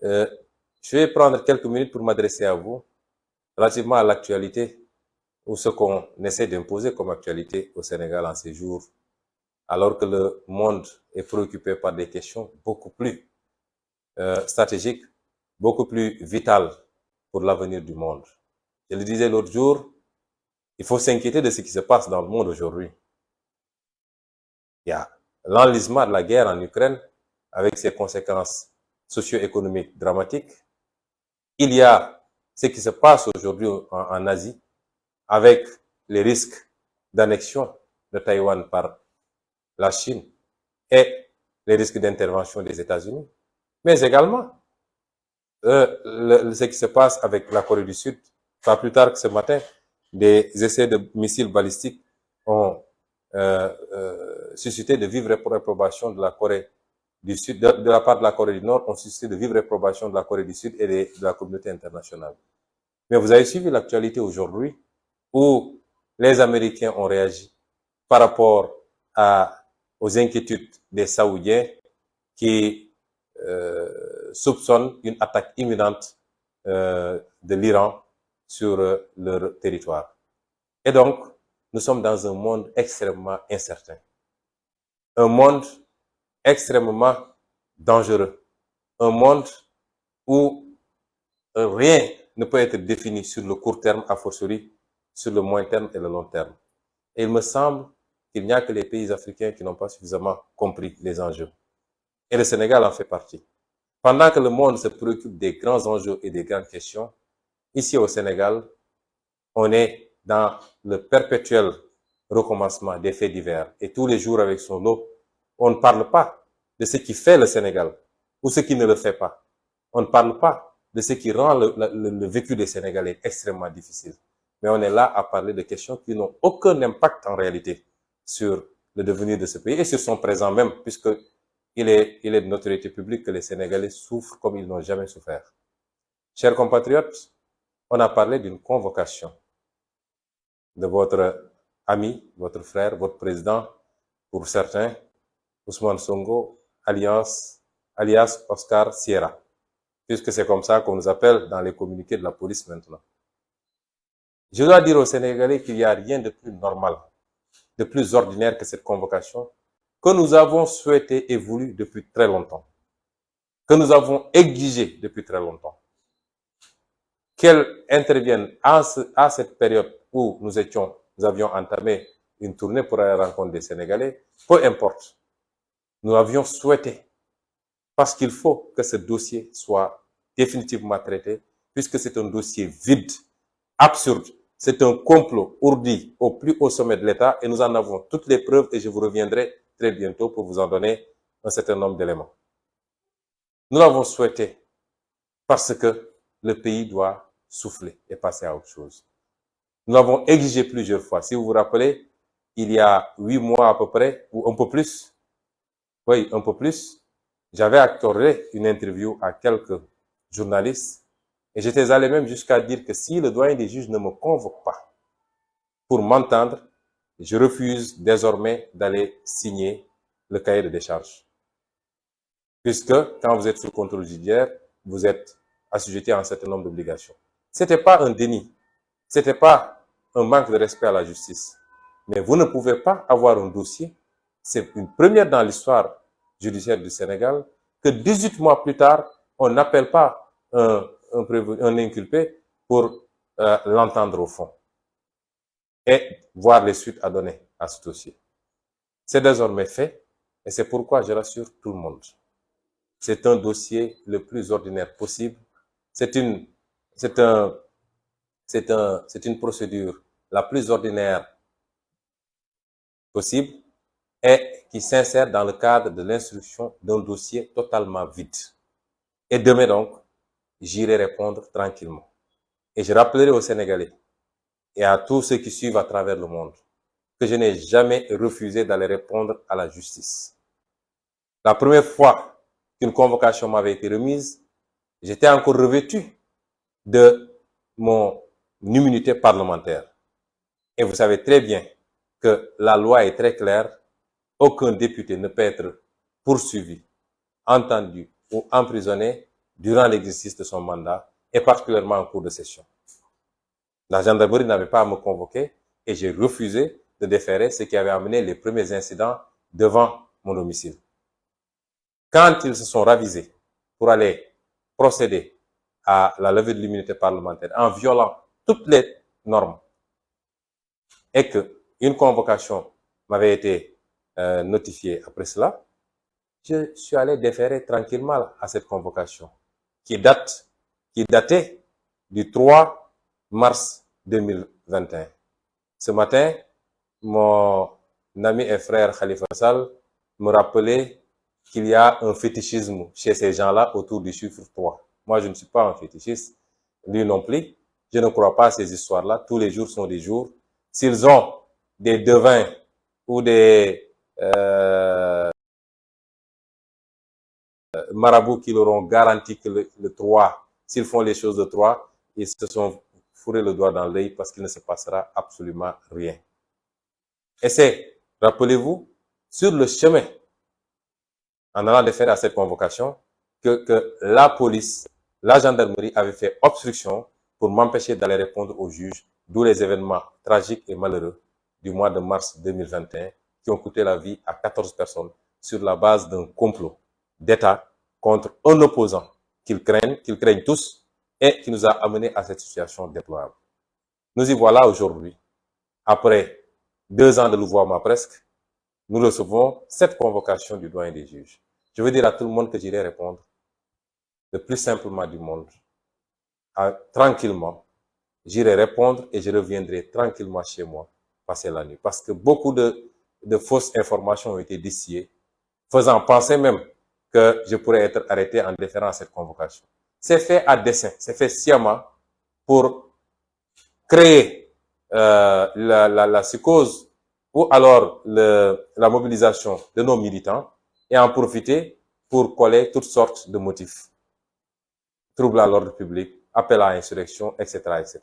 Euh, je vais prendre quelques minutes pour m'adresser à vous relativement à l'actualité ou ce qu'on essaie d'imposer comme actualité au Sénégal en ces jours, alors que le monde est préoccupé par des questions beaucoup plus stratégiques, beaucoup plus vitales pour l'avenir du monde. Je le disais l'autre jour, il faut s'inquiéter de ce qui se passe dans le monde aujourd'hui. Il y a l'enlisement de la guerre en Ukraine avec ses conséquences socio-économiques dramatiques. Il y a ce qui se passe aujourd'hui en Asie avec les risques d'annexion de Taïwan par la Chine et les risques d'intervention des États-Unis, mais également ce qui se passe avec la Corée du Sud. Pas plus tard que ce matin, des essais de missiles balistiques ont suscité de vives réprobations de la Corée du Sud, de la part de la Corée du Nord, ont suscité de vives réprobations de la Corée du Sud et de la communauté internationale. Mais vous avez suivi l'actualité aujourd'hui où les Américains ont réagi par rapport aux inquiétudes des Saoudiens qui soupçonnent une attaque imminente de l'Iran sur leur territoire. Et donc, nous sommes dans un monde extrêmement incertain. Un monde extrêmement dangereux. Un monde où rien ne peut être défini sur le court terme, a fortiori sur le moyen terme et le long terme. Et il me semble qu'il n'y a que les pays africains qui n'ont pas suffisamment compris les enjeux. Et le Sénégal en fait partie. Pendant que le monde se préoccupe des grands enjeux et des grandes questions, ici au Sénégal, on est dans le perpétuel recommencement des faits divers. Et tous les jours avec son lot, on ne parle pas de ce qui fait le Sénégal ou ce qui ne le fait pas. On ne parle pas de ce qui rend le vécu des Sénégalais extrêmement difficile. Mais on est là à parler de questions qui n'ont aucun impact en réalité sur le devenir de ce pays et sur son présent même, puisqu'il est de notoriété publique que les Sénégalais souffrent comme ils n'ont jamais souffert. Chers compatriotes, on a parlé d'une convocation de votre ami, votre frère, votre président, pour certains, Ousmane Sonko, alias Oscar Sierra, puisque c'est comme ça qu'on nous appelle dans les communiqués de la police maintenant. Je dois dire aux Sénégalais qu'il n'y a rien de plus normal, de plus ordinaire que cette convocation, que nous avons souhaité et voulu depuis très longtemps, que nous avons exigé depuis très longtemps, qu'elle intervienne à cette période où nous avions entamé une tournée pour aller à la rencontre des Sénégalais, peu importe. Nous l'avions souhaité parce qu'il faut que ce dossier soit définitivement traité, puisque c'est un dossier vide, absurde. C'est un complot ourdi au plus haut sommet de l'État et nous en avons toutes les preuves et je vous reviendrai très bientôt pour vous en donner un certain nombre d'éléments. Nous l'avons souhaité parce que le pays doit souffler et passer à autre chose. Nous l'avons exigé plusieurs fois. Si vous vous rappelez, il y a 8 mois à peu près, ou un peu plus, oui, un peu plus, j'avais accordé une interview à quelques journalistes et j'étais allé même jusqu'à dire que si le doyen des juges ne me convoque pas pour m'entendre, je refuse désormais d'aller signer le cahier de décharge. Puisque quand vous êtes sous contrôle judiciaire, vous êtes assujetti à un certain nombre d'obligations. C'était pas un déni, c'était pas un manque de respect à la justice. Mais vous ne pouvez pas avoir un dossier, c'est une première dans l'histoire judiciaire du Sénégal, que 18 mois plus tard, on n'appelle pas un inculpé pour l'entendre au fond et voir les suites à donner à ce dossier. C'est désormais fait et c'est pourquoi je rassure tout le monde. C'est un dossier le plus ordinaire possible. C'est une procédure la plus ordinaire possible et qui s'insère dans le cadre de l'instruction d'un dossier totalement vide. Et demain donc, j'irai répondre tranquillement. Et je rappellerai aux Sénégalais et à tous ceux qui suivent à travers le monde que je n'ai jamais refusé d'aller répondre à la justice. La première fois qu'une convocation m'avait été remise, j'étais encore revêtu de mon immunité parlementaire. Et vous savez très bien que la loi est très claire. Aucun député ne peut être poursuivi, entendu ou emprisonné durant l'exercice de son mandat, et particulièrement en cours de session. La gendarmerie n'avait pas à me convoquer et j'ai refusé de déférer, ce qui avait amené les premiers incidents devant mon domicile. Quand ils se sont ravisés pour aller procéder à la levée de l'immunité parlementaire en violant toutes les normes et qu'une convocation m'avait été notifiée après cela, je suis allé déférer tranquillement à cette convocation qui datait du 3 mars 2021. Ce matin, mon ami et frère Khalifa Sall me rappelait qu'il y a un fétichisme chez ces gens-là autour du chiffre 3. Moi, je ne suis pas un fétichiste, lui non plus. Je ne crois pas à ces histoires-là. Tous les jours sont des jours. S'ils ont des devins ou des marabouts qui leur ont garanti que le 3, s'ils font les choses de 3, ils se sont fourrés le doigt dans l'œil parce qu'il ne se passera absolument rien. Et c'est, rappelez-vous, sur le chemin, en allant déférer à cette convocation, que la police, la gendarmerie avait fait obstruction pour m'empêcher d'aller répondre au juge, d'où les événements tragiques et malheureux du mois de mars 2021 qui ont coûté la vie à 14 personnes sur la base d'un complot d'État contre un opposant qu'ils craignent tous et qui nous a amenés à cette situation déplorable. Nous y voilà aujourd'hui, après 2 ans de louvoiement presque, nous recevons cette convocation du doyen des juges. Je veux dire à tout le monde que j'irai répondre le plus simplement du monde, tranquillement. J'irai répondre et je reviendrai tranquillement chez moi passer la nuit. Parce que beaucoup de fausses informations ont été distillées, faisant penser même que je pourrais être arrêté en déférant à cette convocation. C'est fait à dessein, c'est fait sciemment pour créer la psychose ou alors la mobilisation de nos militants et en profiter pour coller toutes sortes de motifs. Trouble à l'ordre public, appel à insurrection, etc., etc.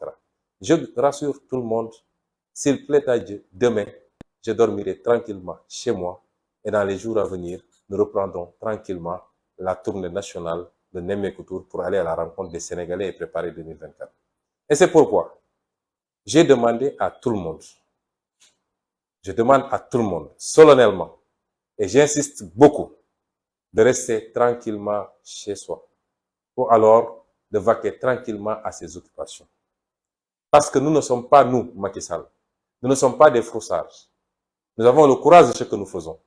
Je rassure tout le monde, s'il plaît à Dieu, demain, je dormirai tranquillement chez moi et dans les jours à venir, nous reprendrons tranquillement la tournée nationale de Nemmekou Tour pour aller à la rencontre des Sénégalais et préparer 2024. Et c'est pourquoi j'ai demandé à tout le monde, je demande à tout le monde, solennellement, et j'insiste beaucoup, de rester tranquillement chez soi, ou alors de vaquer tranquillement à ses occupations. Parce que nous ne sommes pas, nous, Macky Sall, nous ne sommes pas des froussards. Nous avons le courage de ce que nous faisons.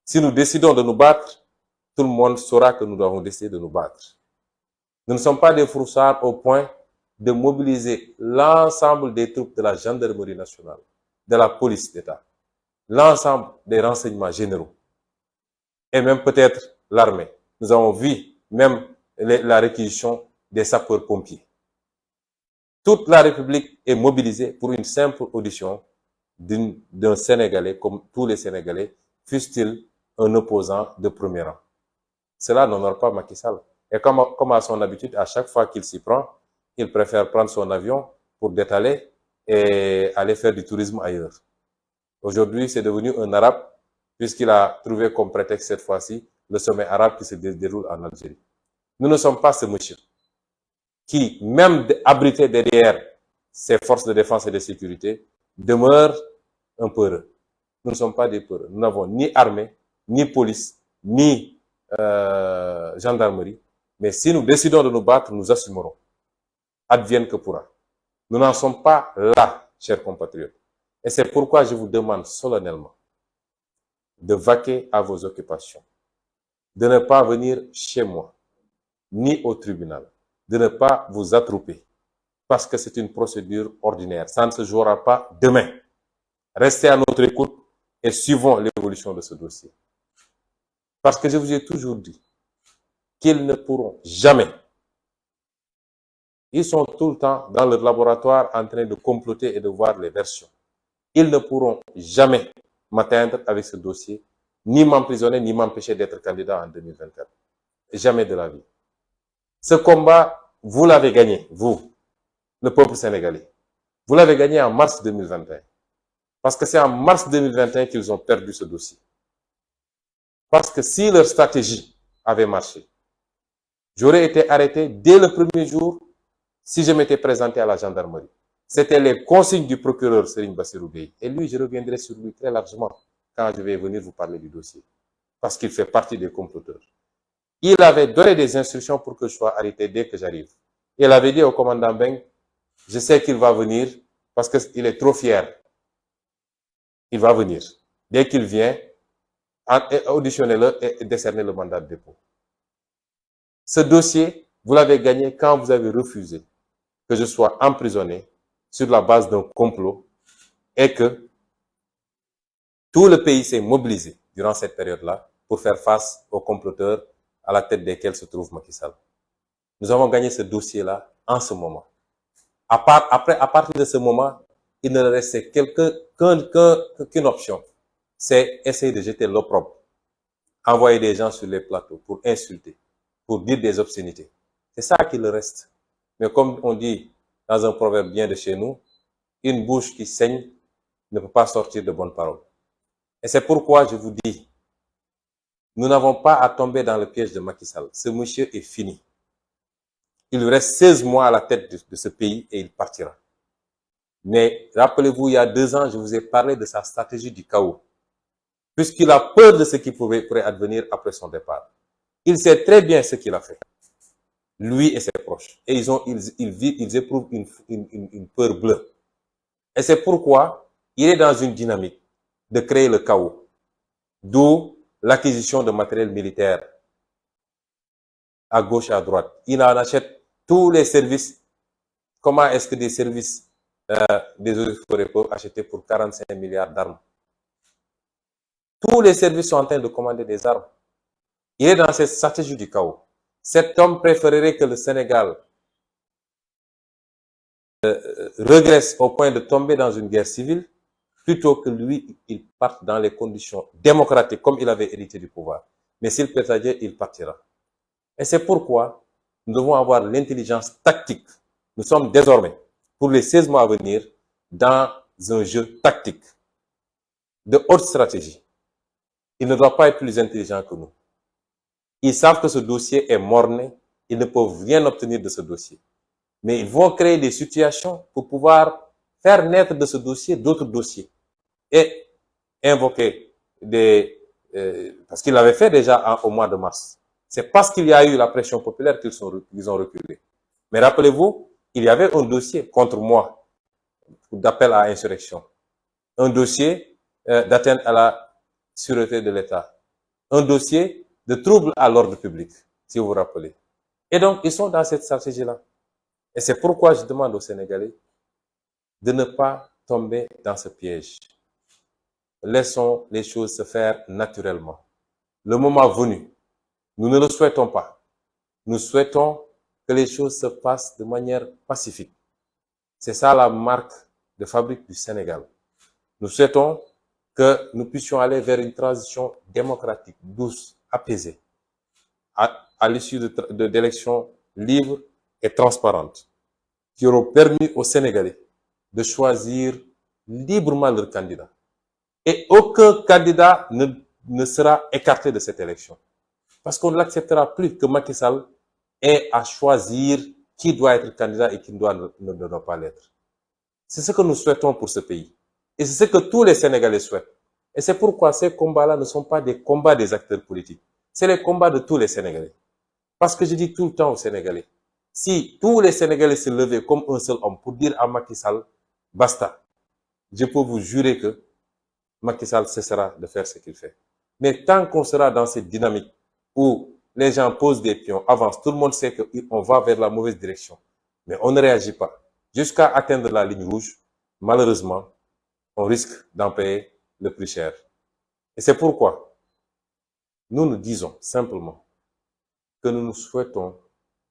Si nous décidons de nous battre, tout le monde saura que nous avons décidé de nous battre. Nous ne sommes pas des froussards au point de mobiliser l'ensemble des troupes de la gendarmerie nationale, de la police d'État, l'ensemble des renseignements généraux, et même peut-être l'armée. Nous avons vu même la réquisition des sapeurs-pompiers. Toute la République est mobilisée pour une simple audition d'un Sénégalais, comme tous les Sénégalais, fût-il un opposant de premier rang. Cela n'honore pas Macky Sall. Et comme à son habitude, à chaque fois qu'il s'y prend, il préfère prendre son avion pour détaler et aller faire du tourisme ailleurs. Aujourd'hui, c'est devenu un arabe, puisqu'il a trouvé comme prétexte cette fois-ci le sommet arabe qui se déroule en Algérie. Nous ne sommes pas ce monsieur qui, même abrité derrière ces forces de défense et de sécurité, demeure un peureux. Nous ne sommes pas des peureux. Nous n'avons ni armée, ni police, ni gendarmerie. Mais si nous décidons de nous battre, nous assumerons. Advienne que pourra. Nous n'en sommes pas là, chers compatriotes. Et c'est pourquoi je vous demande solennellement de vaquer à vos occupations, de ne pas venir chez moi, ni au tribunal, de ne pas vous attrouper, parce que c'est une procédure ordinaire. Ça ne se jouera pas demain. Restez à notre écoute et suivons l'évolution de ce dossier. Parce que je vous ai toujours dit qu'ils ne pourront jamais, ils sont tout le temps dans leur laboratoire en train de comploter et de voir les versions. Ils ne pourront jamais m'atteindre avec ce dossier, ni m'emprisonner, ni m'empêcher d'être candidat en 2024. Jamais de la vie. Ce combat, vous l'avez gagné, vous, le peuple sénégalais. Vous l'avez gagné en mars 2021. Parce que c'est en mars 2021 qu'ils ont perdu ce dossier. Parce que si leur stratégie avait marché, J'aurais été arrêté dès le premier jour si je m'étais présenté à la gendarmerie. C'était les consignes du procureur Serigne Bassirou Gueye. Et lui, je reviendrai sur lui très largement quand je vais venir vous parler du dossier. Parce qu'il fait partie des comploteurs. Il avait donné des instructions pour que je sois arrêté dès que j'arrive. Il avait dit au commandant Beng, je sais qu'il va venir parce qu'il est trop fier. Il va venir. Dès qu'il vient, auditionnez-le et décernez le mandat de dépôt. Ce dossier, vous l'avez gagné quand vous avez refusé que je sois emprisonné sur la base d'un complot et que tout le pays s'est mobilisé durant cette période-là pour faire face aux comploteurs à la tête desquels se trouve Macky Sall. Nous avons gagné ce dossier-là en ce moment. À partir de ce moment, il ne restait qu'une option. C'est essayer de jeter l'opprobre. Envoyer des gens sur les plateaux pour insulter, pour dire des obscénités. C'est ça qu'il reste. Mais comme on dit dans un proverbe bien de chez nous, une bouche qui saigne ne peut pas sortir de bonnes paroles. Et c'est pourquoi je vous dis, nous n'avons pas à tomber dans le piège de Macky Sall. Ce monsieur est fini. Il lui reste 16 mois à la tête de ce pays et il partira. Mais rappelez-vous, il y a 2 ans, je vous ai parlé de sa stratégie du chaos. Puisqu'il a peur de ce qui pourrait advenir après son départ. Il sait très bien ce qu'il a fait. Lui et ses proches. Et ils éprouvent une peur bleue. Et c'est pourquoi il est dans une dynamique de créer le chaos. D'où l'acquisition de matériel militaire à gauche et à droite. Il en achète tous les services. Comment est-ce que des services des eaux et forêts peuvent acheter pour 45 milliards d'armes? Tous les services sont en train de commander des armes. Il est dans cette stratégie du chaos. Cet homme préférerait que le Sénégal regresse au point de tomber dans une guerre civile plutôt que lui, il parte dans les conditions démocratiques comme il avait hérité du pouvoir. Mais s'il peut agir, il partira. Et c'est pourquoi nous devons avoir l'intelligence tactique. Nous sommes désormais, pour les 16 mois à venir, dans un jeu tactique de haute stratégie. Il ne doit pas être plus intelligent que nous. Ils savent que ce dossier est mort-né. Ils ne peuvent rien obtenir de ce dossier. Mais ils vont créer des situations pour pouvoir faire naître de ce dossier d'autres dossiers. Et invoquer parce qu'ils l'avaient fait déjà au mois de mars. C'est parce qu'il y a eu la pression populaire qu'ils ont reculé. Mais rappelez-vous, il y avait un dossier contre moi d'appel à insurrection. Un dossier d'atteinte à la sûreté de l'État. Un dossier de trouble à l'ordre public, si vous vous rappelez. Et donc, ils sont dans cette stratégie-là. Et c'est pourquoi je demande aux Sénégalais de ne pas tomber dans ce piège. Laissons les choses se faire naturellement. Le moment venu, nous ne le souhaitons pas. Nous souhaitons que les choses se passent de manière pacifique. C'est ça la marque de fabrique du Sénégal. Nous souhaitons que nous puissions aller vers une transition démocratique, douce, apaisée, à l'issue d'élections libres et transparentes, qui auront permis aux Sénégalais de choisir librement leur candidat. Et aucun candidat ne sera écarté de cette élection. Parce qu'on ne l'acceptera plus que Macky Sall ait à choisir qui doit être candidat et qui ne doit pas l'être. C'est ce que nous souhaitons pour ce pays. Et c'est ce que tous les Sénégalais souhaitent. Et c'est pourquoi ces combats-là ne sont pas des combats des acteurs politiques. C'est les combats de tous les Sénégalais. Parce que je dis tout le temps aux Sénégalais, si tous les Sénégalais se levaient comme un seul homme pour dire à Macky Sall, basta, je peux vous jurer que Macky Sall cessera de faire ce qu'il fait. Mais tant qu'on sera dans cette dynamique où les gens posent des pions, avancent, tout le monde sait qu'on va vers la mauvaise direction, mais on ne réagit pas jusqu'à atteindre la ligne rouge, malheureusement, on risque d'en payer le plus cher. Et c'est pourquoi nous nous disons simplement que nous nous souhaitons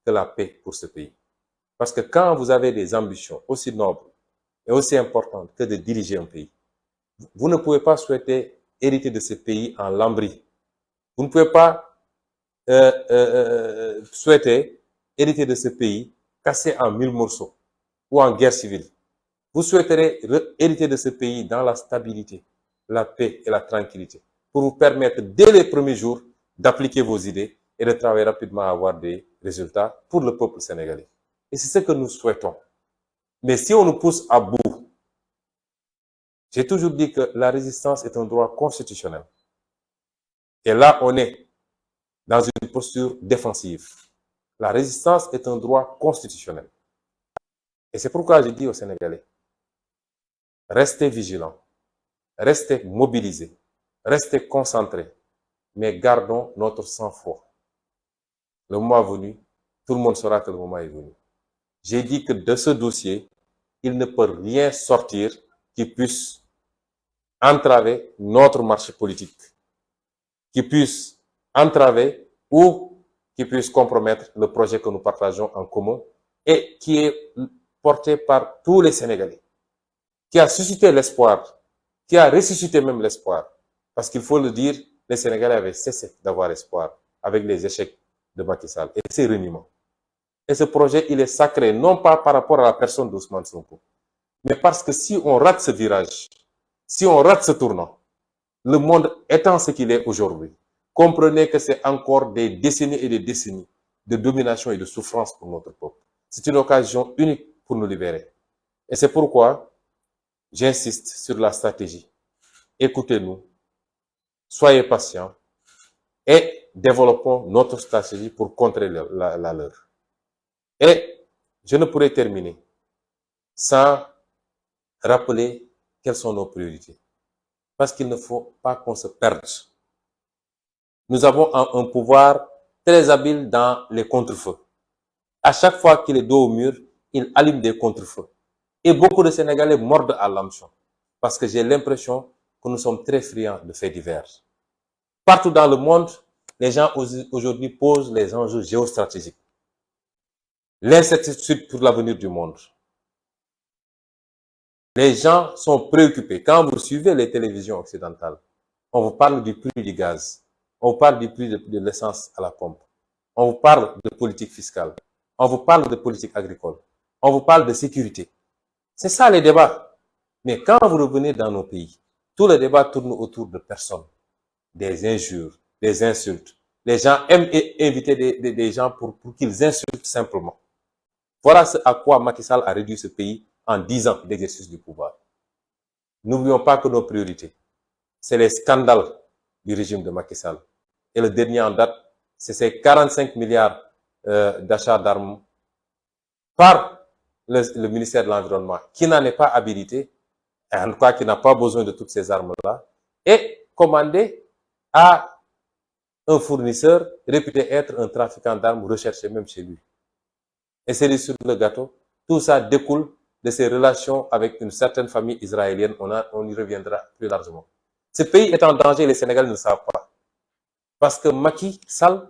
que la paix pour ce pays. Parce que quand vous avez des ambitions aussi nobles et aussi importantes que de diriger un pays, vous ne pouvez pas souhaiter hériter de ce pays en lambris. Vous ne pouvez pas souhaiter hériter de ce pays cassé en 1000 morceaux ou en guerre civile. Vous souhaiterez hériter de ce pays dans la stabilité, la paix et la tranquillité pour vous permettre dès les premiers jours d'appliquer vos idées et de travailler rapidement à avoir des résultats pour le peuple sénégalais. Et c'est ce que nous souhaitons. Mais si on nous pousse à bout, j'ai toujours dit que la résistance est un droit constitutionnel. Et là, on est dans une posture défensive. La résistance est un droit constitutionnel. Et c'est pourquoi je dis aux Sénégalais, restez vigilants, restez mobilisés, restez concentrés, mais gardons notre sang-froid. Le moment venu, tout le monde saura que le moment est venu. J'ai dit que de ce dossier, il ne peut rien sortir qui puisse entraver notre marche politique, qui puisse entraver ou qui puisse compromettre le projet que nous partageons en commun et qui est porté par tous les Sénégalais, qui a suscité l'espoir, qui a ressuscité même l'espoir. Parce qu'il faut le dire, les Sénégalais avaient cessé d'avoir espoir avec les échecs de Macky Sall et ses reniements. Et ce projet, il est sacré, non pas par rapport à la personne d'Ousmane Sonko, mais parce que si on rate ce virage, si on rate ce tournant, le monde étant ce qu'il est aujourd'hui, comprenez que c'est encore des décennies et des décennies de domination et de souffrance pour notre peuple. C'est une occasion unique pour nous libérer. Et c'est pourquoi j'insiste sur la stratégie. Écoutez-nous, soyez patients et développons notre stratégie pour contrer la leur. Et je ne pourrais terminer sans rappeler quelles sont nos priorités. Parce qu'il ne faut pas qu'on se perde. Nous avons un pouvoir très habile dans les contre-feux. À chaque fois qu'il est dos au mur, il allume des contre-feux. Et beaucoup de Sénégalais mordent à l'hameçon. Parce que j'ai l'impression que nous sommes très friands de faits divers. Partout dans le monde, les gens aujourd'hui posent les enjeux géostratégiques. L'incertitude pour l'avenir du monde. Les gens sont préoccupés. Quand vous suivez les télévisions occidentales, on vous parle du prix du gaz, on vous parle du prix de l'essence à la pompe, on vous parle de politique fiscale, on vous parle de politique agricole, on vous parle de sécurité. C'est ça les débats. Mais quand vous revenez dans nos pays, tous les débats tournent autour de personnes, des injures, des insultes. Les gens aiment inviter des gens pour qu'ils insultent simplement. Voilà ce à quoi Macky Sall a réduit ce pays en 10 ans d'exercice du pouvoir. N'oublions pas que nos priorités, c'est les scandales du régime de Macky Sall. Et le dernier en date, c'est ces 45 milliards d'achats d'armes par le ministère de l'Environnement, qui n'en est pas habilité, en tout cas qui n'a pas besoin de toutes ces armes-là, et commandé à un fournisseur réputé être un trafiquant d'armes recherché même chez lui. Et c'est sur le gâteau. Tout ça découle de ses relations avec une certaine famille israélienne. On y reviendra plus largement. Ce pays est en danger, les Sénégalais ne le savent pas. Parce que Macky Sall,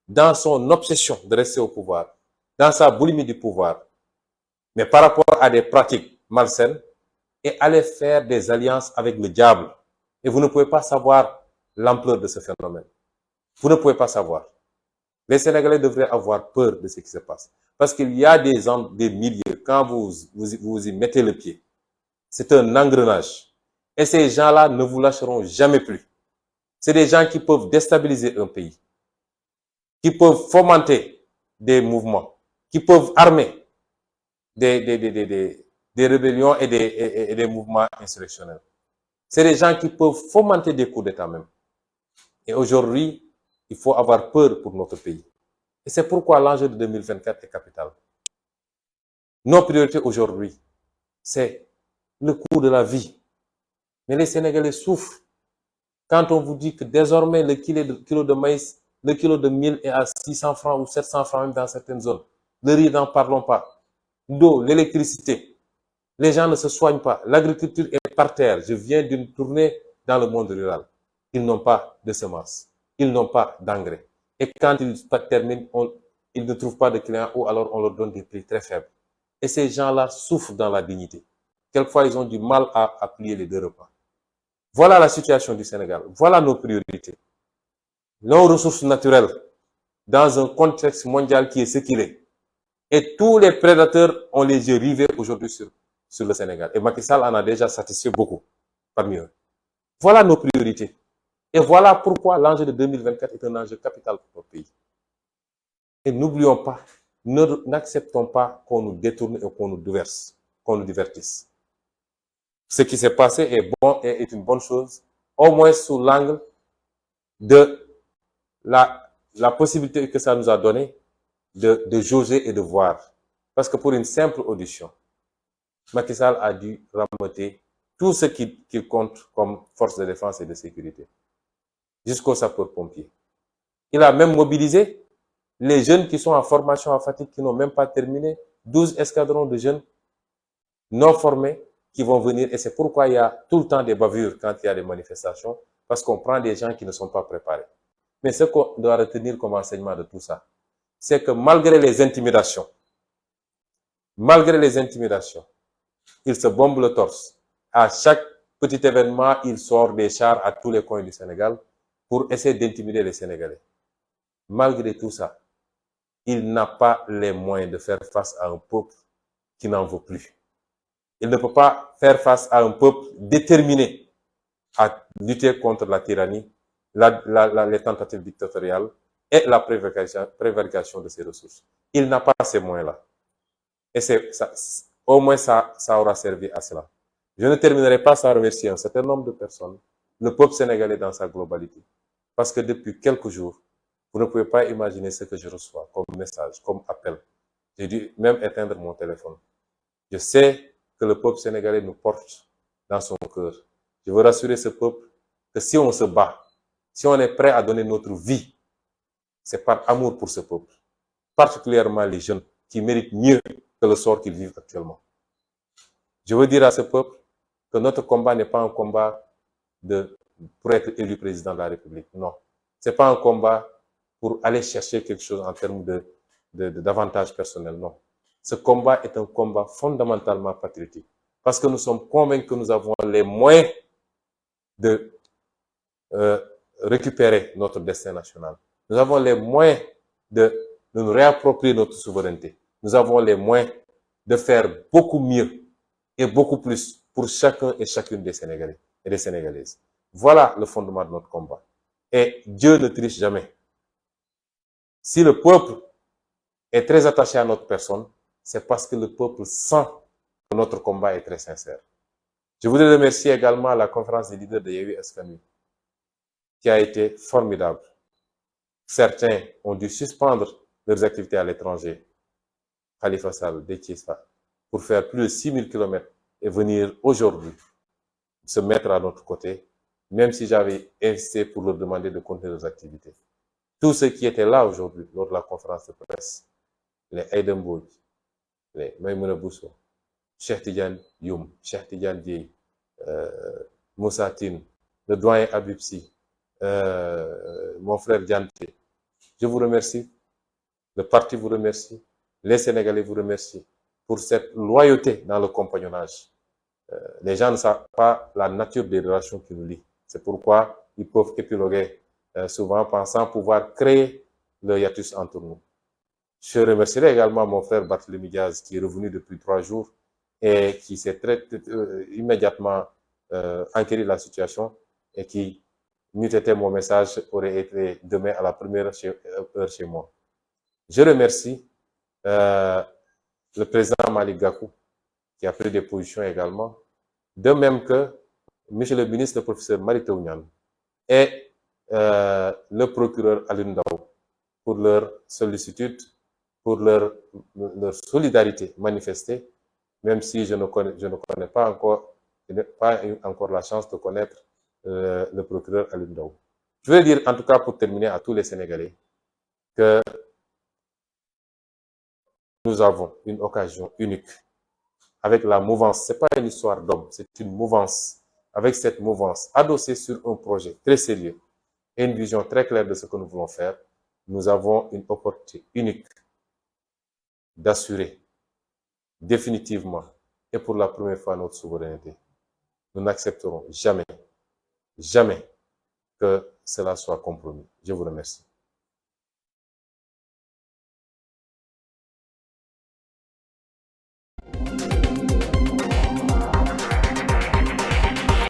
dans son obsession de rester au pouvoir, dans sa boulimie du pouvoir, mais par rapport à des pratiques malsaines, est allé faire des alliances avec le diable. Et vous ne pouvez pas savoir l'ampleur de ce phénomène. Vous ne pouvez pas savoir. Les Sénégalais devraient avoir peur de ce qui se passe. Parce qu'il y a des milieux, quand vous y mettez le pied, c'est un engrenage. Et ces gens-là ne vous lâcheront jamais plus. C'est des gens qui peuvent déstabiliser un pays, qui peuvent fomenter des mouvements, qui peuvent armer des rébellions et des mouvements insurrectionnels. C'est des gens qui peuvent fomenter des coups d'État même. Et aujourd'hui, il faut avoir peur pour notre pays. Et c'est pourquoi l'enjeu de 2024 est capital. Nos priorités aujourd'hui, c'est le coût de la vie. Mais les Sénégalais souffrent. Quand on vous dit que désormais le kilo de maïs, le kilo de mil est à 600 francs ou 700 francs même dans certaines zones. Le riz, n'en parlons pas. L'eau, l'électricité. Les gens ne se soignent pas. L'agriculture est par terre. Je viens d'une tournée dans le monde rural. Ils n'ont pas de semences. Ils n'ont pas d'engrais. Et quand ils terminent, ils ne trouvent pas de clients ou alors on leur donne des prix très faibles. Et ces gens-là souffrent dans la dignité. Quelquefois, ils ont du mal à plier les 2 repas. Voilà la situation du Sénégal. Voilà nos priorités. Nos ressources naturelles dans un contexte mondial qui est ce qu'il est. Et tous les prédateurs ont les yeux rivés aujourd'hui sur le Sénégal. Et Macky Sall en a déjà satisfait beaucoup parmi eux. Voilà nos priorités. Et voilà pourquoi l'enjeu de 2024 est un enjeu capital pour notre pays. Et n'oublions pas, n'acceptons pas qu'on nous détourne et qu'on nous divertisse. Ce qui s'est passé est bon et est une bonne chose, au moins sous l'angle de la possibilité que ça nous a donné de jauger et de voir. Parce que pour une simple audition, Macky Sall a dû rameuter tout ce qu'il compte comme force de défense et de sécurité, jusqu'aux sapeurs-pompiers. Il a même mobilisé les jeunes qui sont en formation à Fatick, qui n'ont même pas terminé, 12 escadrons de jeunes non formés qui vont venir. Et c'est pourquoi il y a tout le temps des bavures quand il y a des manifestations, parce qu'on prend des gens qui ne sont pas préparés. Mais ce qu'on doit retenir comme enseignement de tout ça, c'est que malgré les intimidations, il se bombe le torse. À chaque petit événement, il sort des chars à tous les coins du Sénégal pour essayer d'intimider les Sénégalais. Malgré tout ça, il n'a pas les moyens de faire face à un peuple qui n'en veut plus. Il ne peut pas faire face à un peuple déterminé à lutter contre la tyrannie, les tentatives dictatoriales et la prévarication de ses ressources. Il n'a pas ces moyens-là. Et au moins ça aura servi à cela. Je ne terminerai pas sans remercier un certain nombre de personnes, le peuple sénégalais dans sa globalité. Parce que depuis quelques jours, vous ne pouvez pas imaginer ce que je reçois comme message, comme appel. J'ai dû même éteindre mon téléphone. Je sais que le peuple sénégalais nous porte dans son cœur. Je veux rassurer ce peuple que si on se bat, si on est prêt à donner notre vie, c'est par amour pour ce peuple. Particulièrement les jeunes qui méritent mieux que le sort qu'ils vivent actuellement. Je veux dire à ce peuple que notre combat n'est pas un combat pour être élu président de la République. Non. C'est pas un combat pour aller chercher quelque chose en termes d'avantages personnels. Non. Ce combat est un combat fondamentalement patriotique. Parce que nous sommes convaincus que nous avons les moyens de récupérer notre destin national. Nous avons les moyens de nous réapproprier notre souveraineté. Nous avons les moyens de faire beaucoup mieux et beaucoup plus pour chacun et chacune des Sénégalais et des Sénégalaises. Voilà le fondement de notre combat. Et Dieu ne triche jamais. Si le peuple est très attaché à notre personne, c'est parce que le peuple sent que notre combat est très sincère. Je voudrais remercier également la conférence des leaders de Yewwi Askan Wi, qui a été formidable. Certains ont dû suspendre leurs activités à l'étranger, Khalifa Sall, Déthié Fall, pour faire plus de 6000 km et venir aujourd'hui se mettre à notre côté, même si j'avais insisté pour leur demander de continuer leurs activités. Tous ceux qui étaient là aujourd'hui, lors de la conférence de presse, les Aïda Mbodj, les Maïmouna Bousso, Cheikh Tidiane Youm, Cheikh Tidiane Dièye, Moussa Tine, le doyen Habib Sy, mon frère Dianté, je vous remercie, le parti vous remercie, les Sénégalais vous remercient pour cette loyauté dans le compagnonnage. Les gens ne savent pas la nature des relations qui nous lient. C'est pourquoi ils peuvent épiloguer souvent pensant pouvoir créer le hiatus entre nous. Je remercierai également mon frère Barthélémy Diaz qui est revenu depuis 3 jours et qui s'est immédiatement enquéri de la situation et qui, n'eût été mon message, aurait été demain à la première heure chez moi. Je remercie le président Malick Gakou qui a pris des positions également, de même que monsieur le ministre, le professeur Mary Teuw Niane et le procureur Alioune Ndao pour leur sollicitude, pour leur solidarité manifestée, même si je ne connais pas encore, je n'ai pas eu encore la chance de connaître le procureur Alioune Ndao. Je veux dire, en tout cas, pour terminer, à tous les Sénégalais, que nous avons une occasion unique avec la mouvance. Ce n'est pas une histoire d'homme, c'est une mouvance. Avec cette mouvance, adossée sur un projet très sérieux et une vision très claire de ce que nous voulons faire, nous avons une opportunité unique d'assurer définitivement et pour la première fois notre souveraineté. Nous n'accepterons jamais, jamais que cela soit compromis. Je vous remercie.